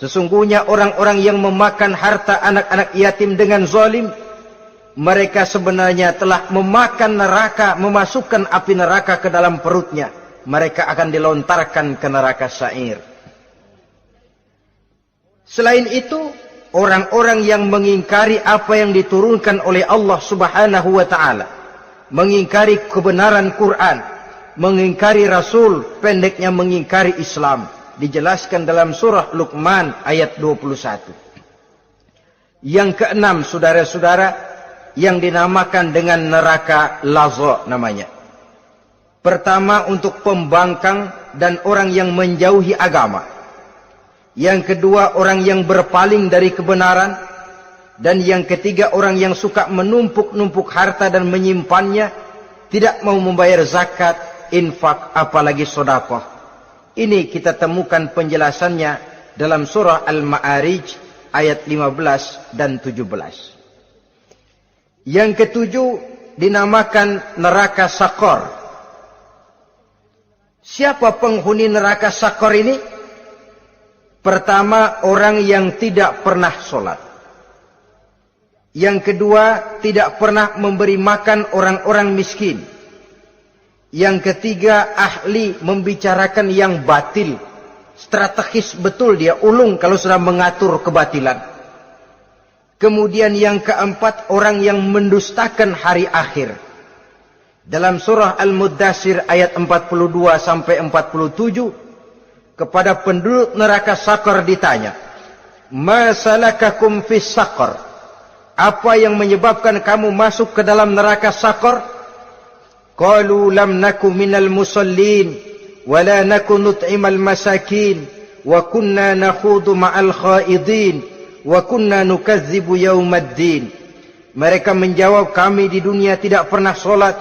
Sesungguhnya orang-orang yang memakan harta anak-anak yatim dengan zalim, mereka sebenarnya telah memakan neraka, memasukkan api neraka ke dalam perutnya. Mereka akan dilontarkan ke neraka sa'ir. Selain itu, orang-orang yang mengingkari apa yang diturunkan oleh Allah Subhanahu wa ta'ala, mengingkari kebenaran Quran, mengingkari Rasul, pendeknya mengingkari Islam, dijelaskan dalam surah Luqman ayat 21. Yang keenam, saudara-saudara, yang dinamakan dengan neraka laza namanya. Pertama, untuk pembangkang dan orang yang menjauhi agama. Yang kedua, orang yang berpaling dari kebenaran. Dan yang ketiga, orang yang suka menumpuk-numpuk harta dan menyimpannya, tidak mau membayar zakat, infak, apalagi sedekah. Ini kita temukan penjelasannya dalam surah Al-Ma'arij ayat 15 dan 17. Yang ketujuh dinamakan neraka Sakor. Siapa penghuni neraka Sakor ini? Pertama, orang yang tidak pernah sholat. Yang kedua, tidak pernah memberi makan orang-orang miskin. Yang ketiga, ahli membicarakan yang batil. Strategis betul dia, ulung kalau sudah mengatur kebatilan. Kemudian yang keempat, orang yang mendustakan hari akhir. Dalam surah Al-Muddatsir ayat 42 sampai 47, kepada penduduk neraka Saqar ditanya, "Ma salakakum fis saqar?" Apa yang menyebabkan kamu masuk ke dalam neraka Saqar? Qalu lam naku minal musallin wa la naku nut'imal masakin wa kunna nakhudu ma'al khaidin wa kunna nukadzibu yaumaddin. Mereka menjawab, kami di dunia tidak pernah sholat,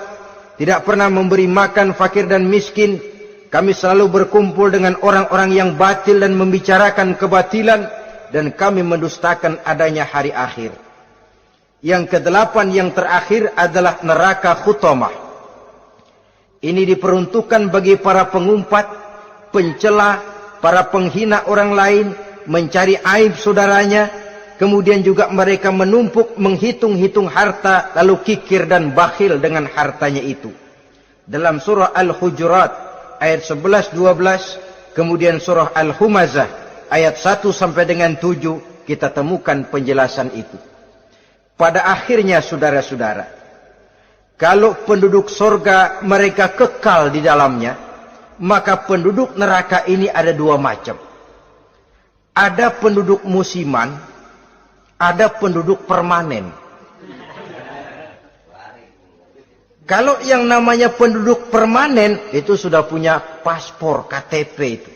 tidak pernah memberi makan fakir dan miskin. Kami selalu berkumpul dengan orang-orang yang batil dan membicarakan kebatilan, dan kami mendustakan adanya hari akhir. Yang kedelapan, yang terakhir adalah neraka Khutamah. Ini diperuntukkan bagi para pengumpat, pencela, para penghina orang lain, mencari aib saudaranya, kemudian juga mereka menumpuk, menghitung-hitung harta, lalu kikir dan bakhil dengan hartanya itu. Dalam surah Al-Hujurat ayat 11-12, kemudian surah Al-Humazah ayat 1 sampai dengan 7, kita temukan penjelasan itu. Pada akhirnya saudara-saudara, kalau penduduk surga mereka kekal di dalamnya, maka penduduk neraka ini ada dua macam. Ada penduduk musiman, ada penduduk permanen. Kalau yang namanya penduduk permanen, itu sudah punya paspor, KTP itu.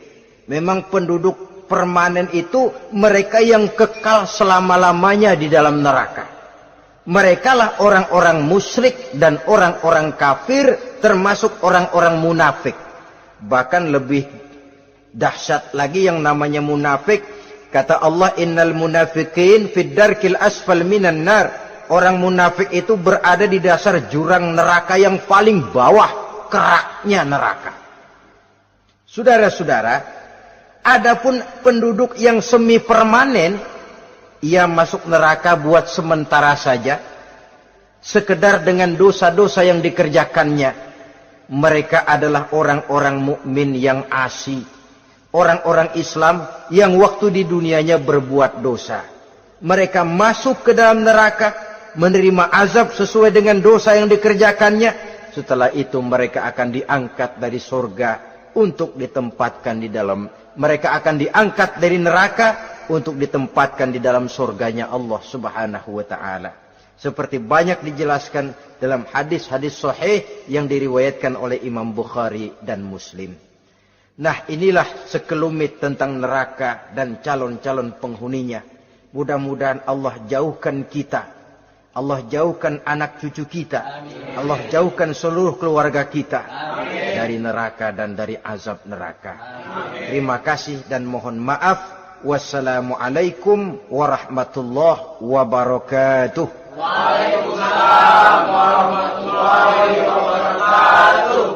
Memang penduduk permanen itu mereka yang kekal selama-lamanya di dalam neraka. Mereka lah orang-orang musyrik dan orang-orang kafir, termasuk orang-orang munafik. Bahkan lebih dahsyat lagi yang namanya munafik. Kata Allah, innal munafiqin fid darkil asfal minan nar. Orang munafik itu berada di dasar jurang neraka yang paling bawah, keraknya neraka. Saudara-saudara, adapun penduduk yang semi permanen, ia masuk neraka buat sementara saja, sekedar dengan dosa-dosa yang dikerjakannya. Mereka adalah orang-orang mukmin yang asli, orang-orang Islam yang waktu di dunianya berbuat dosa. Mereka masuk ke dalam neraka, menerima azab sesuai dengan dosa yang dikerjakannya. Setelah itu mereka akan diangkat dari surga untuk ditempatkan di dalam. Mereka akan diangkat dari neraka untuk ditempatkan di dalam surganya Allah Subhanahu wa ta'ala. Seperti banyak dijelaskan dalam hadis-hadis sahih yang diriwayatkan oleh Imam Bukhari dan Muslim. Nah, inilah sekelumit tentang neraka dan calon-calon penghuninya. Mudah-mudahan Allah jauhkan kita, Allah jauhkan anak cucu kita, amin. Allah jauhkan seluruh keluarga kita, amin. Dari neraka dan dari azab neraka. Amin. Terima kasih dan mohon maaf. Wassalamualaikum warahmatullahi wabarakatuh. Waalaikumsalam warahmatullahi wabarakatuh.